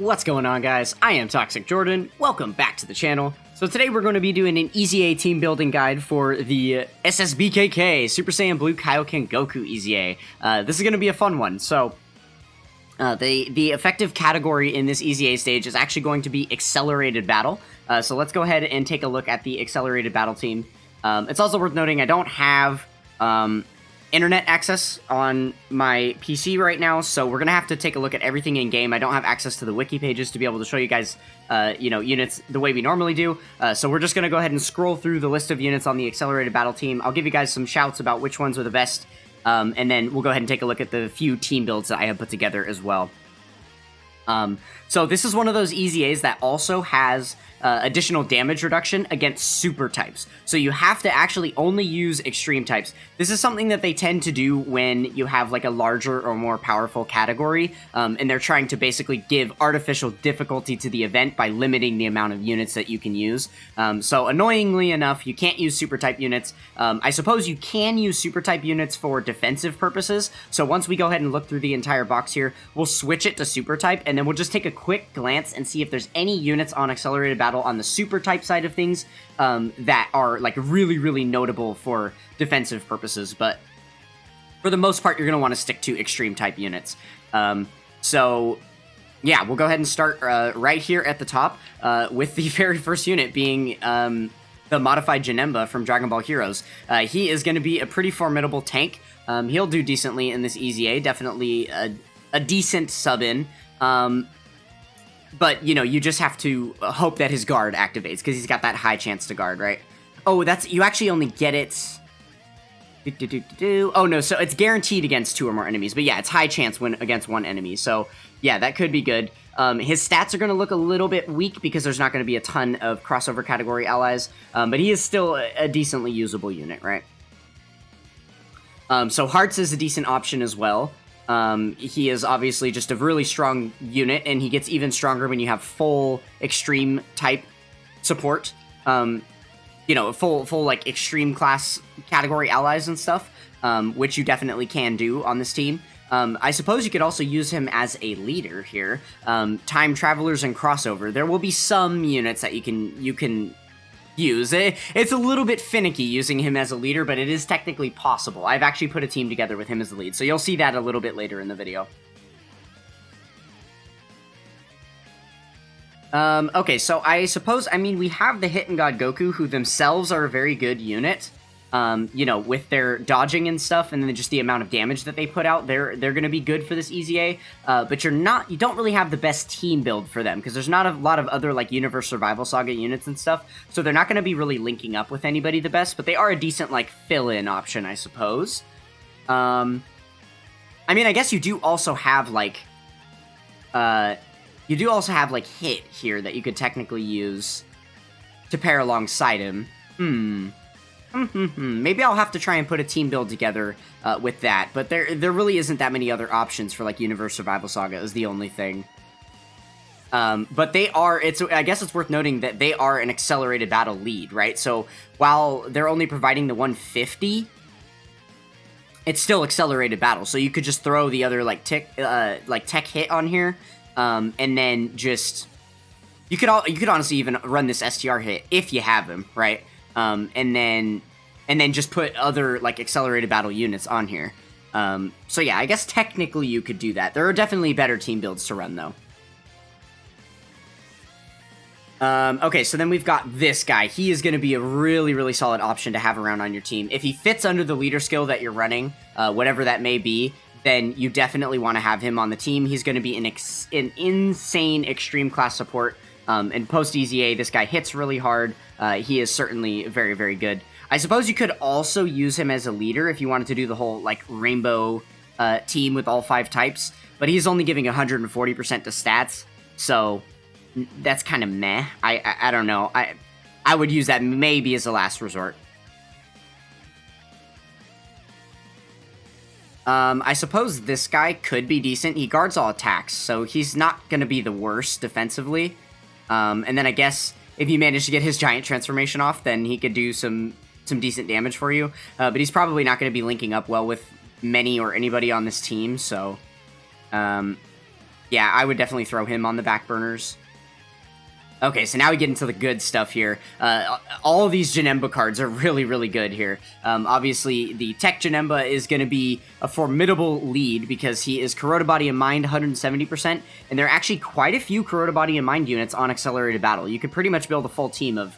What's going on, guys? I am Toxic Jordan. Welcome back to the channel. So today we're going to be doing an EZA team building guide for the SSBKK Super Saiyan Blue KAIOKEN Goku EZA. This is going to be a fun one. So the effective category in this EZA stage is actually going to be Accelerated Battle. So let's go ahead and take a look at the Accelerated Battle team. It's also worth noting I don't have internet access on my PC right now, so we're gonna have to take a look at everything in game. I don't have access to the wiki pages to be able to show you guys, units the way we normally do. So we're just gonna go ahead and scroll through the list of units on the Accelerated Battle team. I'll give you guys some shouts about which ones are the best, and then we'll go ahead and take a look at the few team builds that I have put together as well. So this is one of those EZAs that also has additional damage reduction against super types. So you have to actually only use extreme types. This is something that they tend to do when you have like a larger or more powerful category, and they're trying to basically give artificial difficulty to the event by limiting the amount of units that you can use. So annoyingly enough, you can't use super type units. I suppose you can use super type units for defensive purposes. So once we go ahead and look through the entire box here, we'll switch it to super type, and then we'll just take a quick glance and see if there's any units on Accelerated Battle on the super type side of things that are like really notable for defensive purposes. But for the most part, you're going to want to stick to extreme type units. So yeah, we'll go ahead and start right here at the top with the very first unit being the modified Janemba from Dragon Ball Heroes. He is going to be a pretty formidable tank. He'll do decently in this EZA, definitely a decent sub-in. But, you just have to hope that his guard activates, because he's got that high chance to guard, right? Oh, you actually only get it... Oh, no, so it's guaranteed against 2 or more enemies. But yeah, it's high chance when against 1 enemy. So, yeah, that could be good. His stats are going to look a little bit weak, because there's not going to be a ton of crossover category allies. But he is still a decently usable unit, right? So Hearts is a decent option as well. He is obviously just a really strong unit, and he gets even stronger when you have full extreme type support. Full like extreme class category allies and stuff, which you definitely can do on this team. I suppose you could also use him as a leader here. Time Travelers and Crossover. There will be some units that you can use. It's a little bit finicky using him as a leader, but it is technically possible. I've actually put a team together with him as the lead, so you'll see that a little bit later in the video. Okay, so I suppose, we have the Hidden God Goku, who themselves are a very good unit. With their dodging and stuff, and then just the amount of damage that they put out, they're going to be good for this EZA. But you don't really have the best team build for them, because there's not a lot of other like Universe Survival Saga units and stuff, so they're not going to be really linking up with anybody the best. But they are a decent like fill-in option, I suppose. I guess you do also have like Hit here that you could technically use to pair alongside him. Maybe I'll have to try and put a team build together with that, but there really isn't that many other options for like Universe Survival Saga is the only thing. But I guess it's worth noting that they are an Accelerated Battle lead, right? So while they're only providing the 150, it's still Accelerated Battle. So you could just throw the other like tech hit on here, and then just you could honestly even run this STR hit if you have him, right? And then just put other, like, Accelerated Battle units on here. So yeah, I guess technically you could do that. There are definitely better team builds to run, though. Okay, so then we've got this guy. He is going to be a really solid option to have around on your team. If he fits under the leader skill that you're running, whatever that may be, then you definitely want to have him on the team. He's going to be an insane extreme class support. And post-EZA, this guy hits really hard. He is certainly very good. I suppose you could also use him as a leader if you wanted to do the whole, like, rainbow team with all 5 types. But he's only giving 140% to stats, so that's kind of meh. I don't know. I would use that maybe as a last resort. I suppose this guy could be decent. He guards all attacks, so he's not going to be the worst defensively. And then I guess if you manage to get his giant transformation off, then he could do some decent damage for you. But he's probably not going to be linking up well with many or anybody on this team, so Yeah, I would definitely throw him on the back burners. Okay, so now we get into the good stuff here. All of these Janemba cards are really, really good here. Obviously, the Tech Janemba is going to be a formidable lead because he is Corroded Body and Mind 170%, and there are actually quite a few Corroded Body and Mind units on Accelerated Battle. You could pretty much build a full team of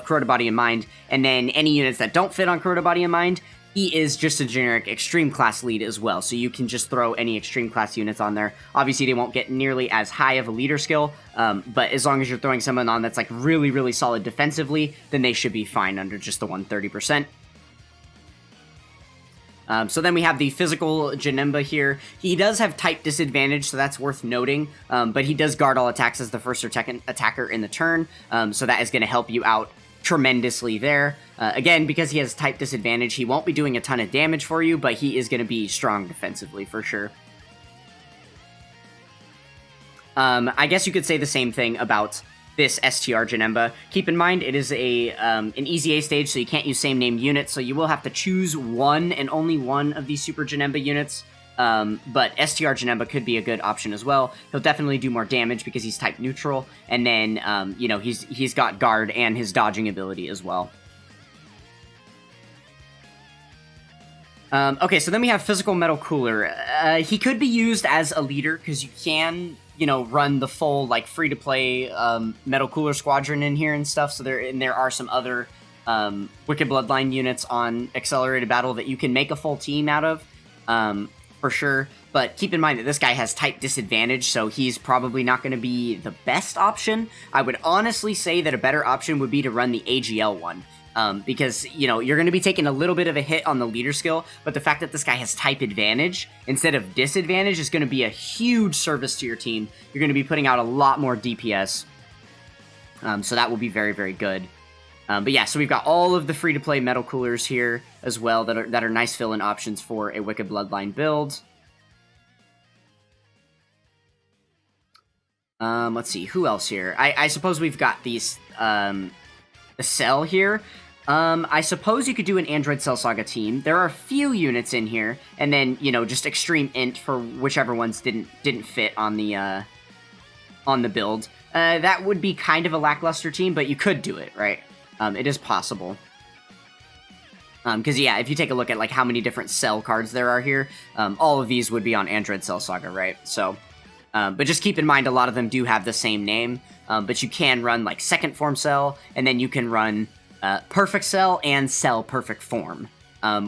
Corroded Body and Mind, and then any units that don't fit on Corroded Body and Mind, he is just a generic Extreme Class lead as well, so you can just throw any Extreme Class units on there. Obviously, they won't get nearly as high of a leader skill, but as long as you're throwing someone on that's like really, really solid defensively, then they should be fine under just the 130%. So then we have the physical Janemba here. He does have type disadvantage, so that's worth noting, but he does guard all attacks as the first or second attacker in the turn, so that is going to help you out tremendously there. Again, because he has type disadvantage, he won't be doing a ton of damage for you, but he is going to be strong defensively for sure. I guess you could say the same thing about this STR Janemba. Keep in mind, it is an easy A stage, so you can't use same named units, so you will have to choose one and only one of these Super Janemba units. But STR Janemba could be a good option as well. He'll definitely do more damage because he's type neutral, and then, you know, he's got guard and his dodging ability as well. Okay, so then we have Physical Metal Cooler. He could be used as a leader because you can, you know, run the full, like, free-to-play Metal Cooler Squadron in here and stuff, so there are some other Wicked Bloodline units on Accelerated Battle that you can make a full team out of. For sure, but keep in mind that this guy has type disadvantage, so he's probably not going to be the best option. I would honestly say that a better option would be to run the AGL one, because, you know, you're going to be taking a little bit of a hit on the leader skill, but the fact that this guy has type advantage instead of disadvantage is going to be a huge service to your team. You're going to be putting out a lot more DPS, so that will be very, very good. But yeah, so we've got all of the free-to-play Metal Coolers here as well that are nice fill-in options for a Wicked Bloodline build. Let's see, who else here? I suppose we've got these, the Cell here. I suppose you could do an Android Cell Saga team. There are a few units in here, and then, you know, just Extreme Int for whichever ones didn't fit on the build. That would be kind of a lackluster team, but you could do it, right? It is possible. Because, yeah, if you take a look at, like, how many different Cell cards there are here, all of these would be on Android Cell Saga, right? So, but just keep in mind, a lot of them do have the same name, but you can run, like, Second Form Cell, and then you can run Perfect Cell and Cell Perfect Form,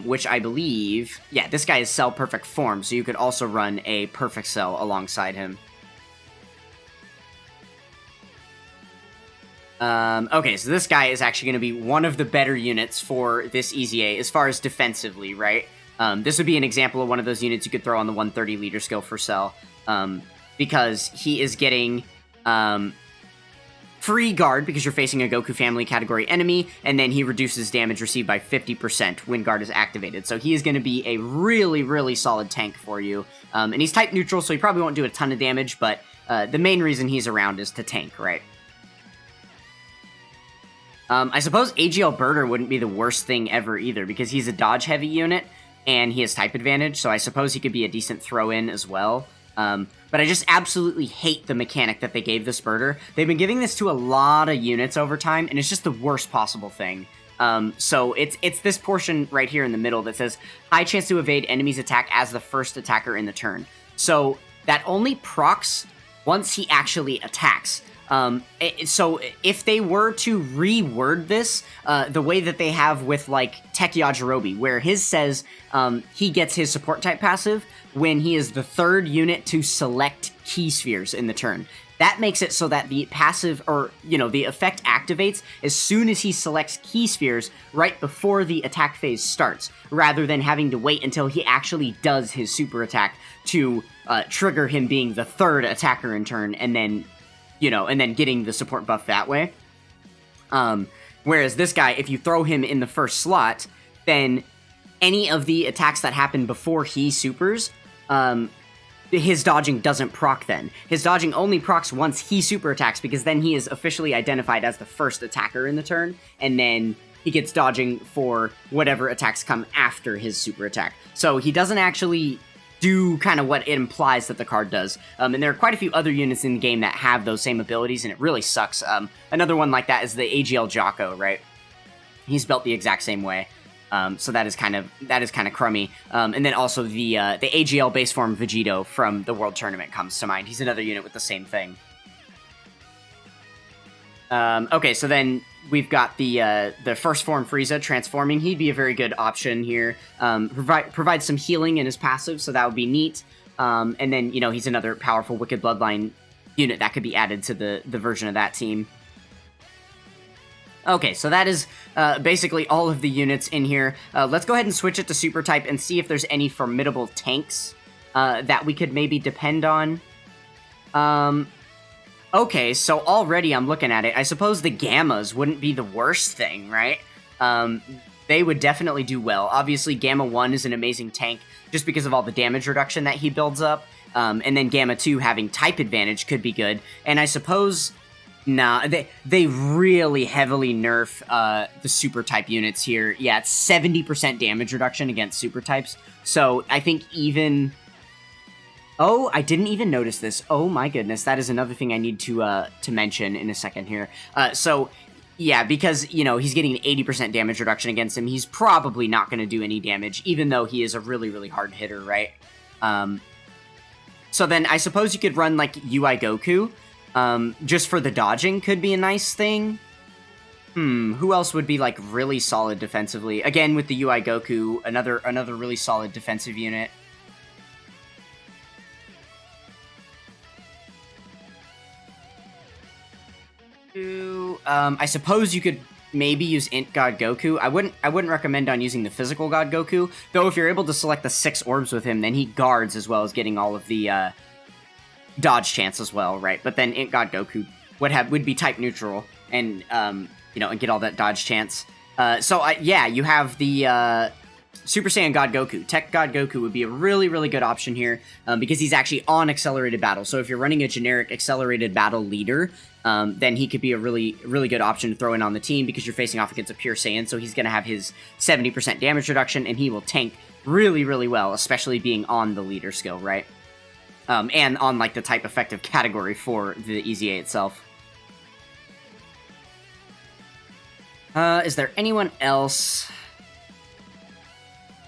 which I believe, yeah, this guy is Cell Perfect Form, so you could also run a Perfect Cell alongside him. Okay, so this guy is actually going to be one of the better units for this EZA as far as defensively, right? This would be an example of one of those units you could throw on the 130 leader skill for Cell, because he is getting free guard because you're facing a Goku family category enemy, and then he reduces damage received by 50% when guard is activated. So he is going to be a really, really solid tank for you. And he's type neutral, so he probably won't do a ton of damage, but the main reason he's around is to tank, right? I suppose AGL Birder wouldn't be the worst thing ever either, because he's a dodge-heavy unit, and he has type advantage, so I suppose he could be a decent throw-in as well. But I just absolutely hate the mechanic that they gave this Birder. They've been giving this to a lot of units over time, and it's just the worst possible thing. So it's this portion right here in the middle that says, high chance to evade enemy's attack as the first attacker in the turn. So that only procs once he actually attacks. So if they were to reword this, the way that they have with, like, Tech Yajirobe, where his says, he gets his support type passive when he is the third unit to select key spheres in the turn. That makes it so that the passive, or, you know, the effect activates as soon as he selects key spheres right before the attack phase starts, rather than having to wait until he actually does his super attack to, trigger him being the third attacker in turn, and then, you know, and then getting the support buff that way. Whereas this guy, if you throw him in the first slot, then any of the attacks that happen before he supers, his dodging doesn't proc then. His dodging only procs once he super attacks, because then he is officially identified as the first attacker in the turn, and then he gets dodging for whatever attacks come after his super attack. So he doesn't actually do kind of what it implies that the card does. And there are quite a few other units in the game that have those same abilities, and it really sucks. Another one like that is the AGL Jocko, right? He's built the exact same way. So that is kind of crummy. And then also the AGL base form Vegito from the World Tournament comes to mind. He's another unit with the same thing. Okay, so then we've got the first form Frieza transforming. He'd be a very good option here. Provide some healing in his passive, so that would be neat. And then, you know, he's another powerful Wicked Bloodline unit that could be added to the version of that team. Okay, so that is basically all of the units in here. Let's go ahead and switch it to Super Type and see if there's any formidable tanks that we could maybe depend on. Okay, so already I'm looking at it. I suppose the Gammas wouldn't be the worst thing, right? They would definitely do well. Obviously, Gamma 1 is an amazing tank just because of all the damage reduction that he builds up. And then Gamma 2 having type advantage could be good. And I suppose... Nah, they really heavily nerf the super type units here. Yeah, it's 70% damage reduction against super types. So I think even... Oh, I didn't even notice this. Oh my goodness, that is another thing I need to mention in a second here. So yeah, because, you know, he's getting an 80% damage reduction against him, he's probably not going to do any damage, even though he is a really, really hard hitter, right? So then I suppose you could run, like, UI Goku. Just for the dodging could be a nice thing. Who else would be, like, really solid defensively? Again, with the UI Goku, another really solid defensive unit. I suppose you could maybe use Int God Goku. I wouldn't recommend on using the physical God Goku, though if you're able to select the 6 orbs with him, then he guards as well as getting all of the, dodge chance as well, right? But then Int God Goku would be type neutral and you know, and get all that dodge chance. Yeah, you have the Super Saiyan God Goku. Tech God Goku would be a really, really good option here because he's actually on accelerated battle. So if you're running a generic accelerated battle leader, then he could be a really, really good option to throw in on the team because you're facing off against a pure Saiyan. So he's going to have his 70% damage reduction and he will tank really, really well, especially being on the leader skill, right? And on, like, the type effective category for the EZA itself. Is there anyone else?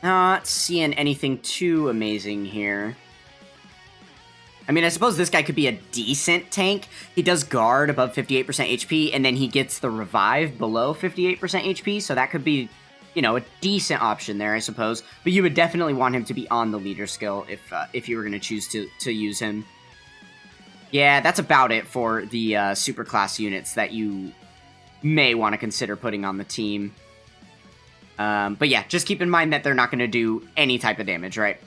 Not seeing anything too amazing here. I mean, I suppose this guy could be a decent tank. He does guard above 58% HP, and then he gets the revive below 58% HP, so that could be... you know, a decent option there, I suppose. But you would definitely want him to be on the leader skill if you were going to choose to use him. Yeah, that's about it for the super class units that you may want to consider putting on the team. But yeah, just keep in mind that they're not going to do any type of damage, right?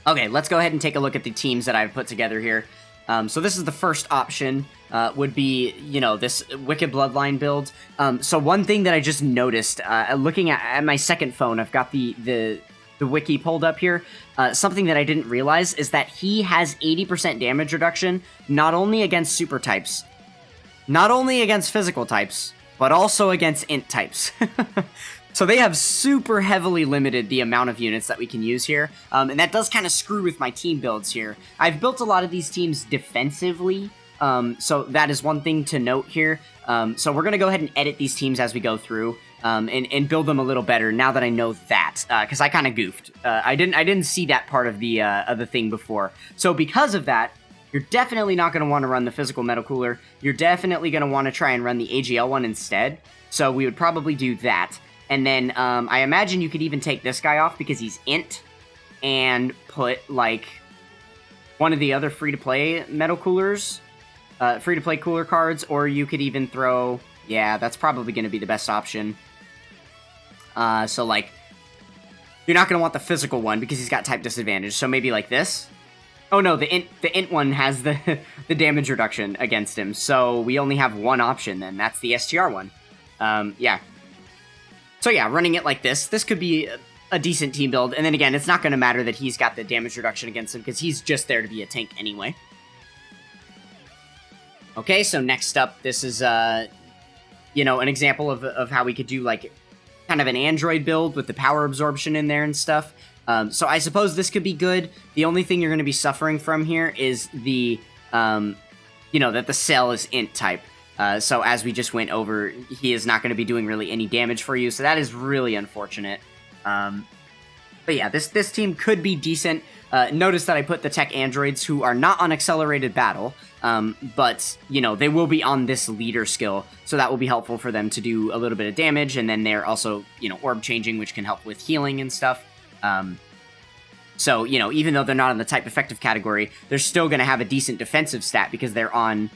Okay, let's go ahead and take a look at the teams that I've put together here. So this is the first option, would be, you know, this Wicked Bloodline build. So one thing that I just noticed, looking at my second phone, I've got the wiki pulled up here. Something that I didn't realize is that he has 80% damage reduction, not only against super types, not only against physical types, but also against int types. So they have super heavily limited the amount of units that we can use here, and that does kind of screw with my team builds here. I've built a lot of these teams defensively, so that is one thing to note here. So we're going to go ahead and edit these teams as we go through, and build them a little better now that I know that, because I kind of goofed. I didn't see that part of the thing before. So because of that, you're definitely not going to want to run the physical metal cooler. You're definitely going to want to try and run the AGL one instead. So we would probably do that. And then I imagine you could even take this guy off because he's int and put, like, one of the other free-to-play metal coolers, free-to-play cooler cards, or you could even throw... Yeah, that's probably going to be the best option. So, like, you're not going to want the physical one because he's got type disadvantage, so maybe like this. Oh no, the int one has the damage reduction against him, so we only have one option then. That's the STR one. Yeah. So yeah, running it like this could be a decent team build. And then again, it's not going to matter that he's got the damage reduction against him because he's just there to be a tank anyway. Okay, so next up, this is, you know, an example of how we could do, like, kind of an android build with the power absorption in there and stuff. So I suppose this could be good. The only thing you're going to be suffering from here is the, that the cell is int type. So as we just went over, he is not going to be doing really any damage for you. So that is really unfortunate. But yeah, this team could be decent. Notice that I put the tech androids who are not on accelerated battle, but, they will be on this leader skill, so that will be helpful for them to do a little bit of damage, and then they're also, orb changing, which can help with healing and stuff. So, even though they're not in the type effective category, they're still going to have a decent defensive stat because they're on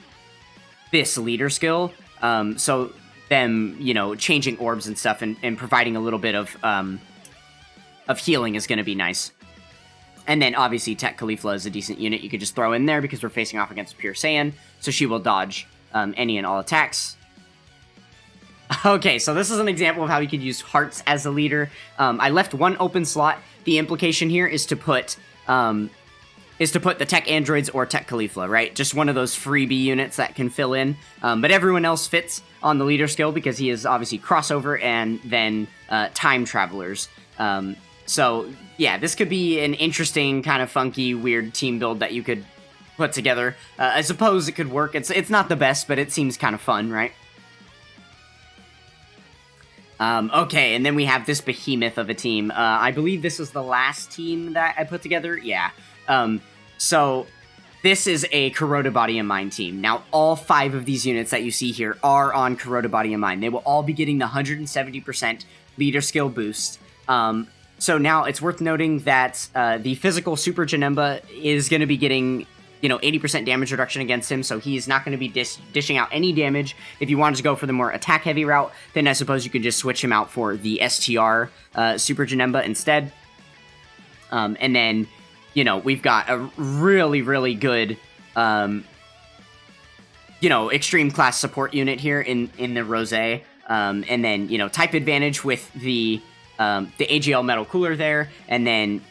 this leader skill. So them, changing orbs and stuff and providing a little bit of healing is going to be nice. And then, obviously, Tech Caulifla is a decent unit you could just throw in there because we're facing off against Pure Saiyan, so she will dodge any and all attacks. Okay, so this is an example of how you could use hearts as a leader. I left one open slot. The implication here is to put the Tech Androids or Tech Caulifla, right? Just one of those freebie units that can fill in. But everyone else fits on the leader skill because he is obviously crossover and then time travelers. So, yeah, this could be an interesting, kind of funky, weird team build that you could put together. I suppose it could work. It's not the best, but it seems kind of fun, right? Okay, and then we have this behemoth of a team. I believe this was the last team that I put together. Yeah. So this is a Corroded Body and Mind team. Now, all 5 of these units that you see here are on Corroded Body and Mind. They will all be getting the 170% leader skill boost. So now it's worth noting that the physical Super Janemba is going to be getting, 80% damage reduction against him, so he's not going to be dishing out any damage. If you wanted to go for the more attack-heavy route, then I suppose you could just switch him out for the STR Super Janemba instead. And then, we've got a really, really good, extreme class support unit here in the Rosé. And then, type advantage with the AGL metal cooler there, and then,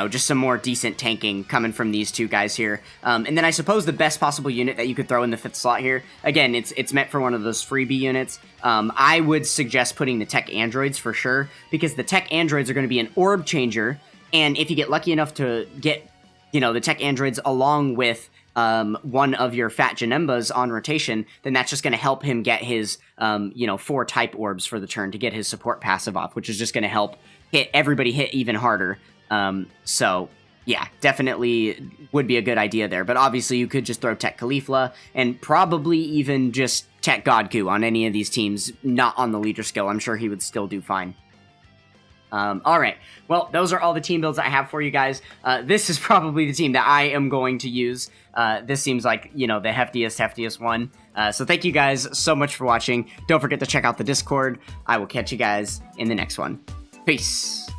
just some more decent tanking coming from these two guys here. And then I suppose the best possible unit that you could throw in the 5th slot here, again, it's meant for one of those freebie units. I would suggest putting the Tech Androids for sure, because the Tech Androids are going to be an orb changer, and if you get lucky enough to get, the Tech Androids along with one of your Fat Janembas on rotation, then that's just going to help him get his, 4 type orbs for the turn to get his support passive off, which is just going to help everybody hit even harder. So, yeah, definitely would be a good idea there. But obviously, you could just throw Tech Caulifla and probably even just Tech GOKU on any of these teams, not on the leader skill. I'm sure he would still do fine. Alright, well, those are all the team builds I have for you guys. This is probably the team that I am going to use. This seems like, the heftiest one. So thank you guys so much for watching. Don't forget to check out the Discord. I will catch you guys in the next one. Peace.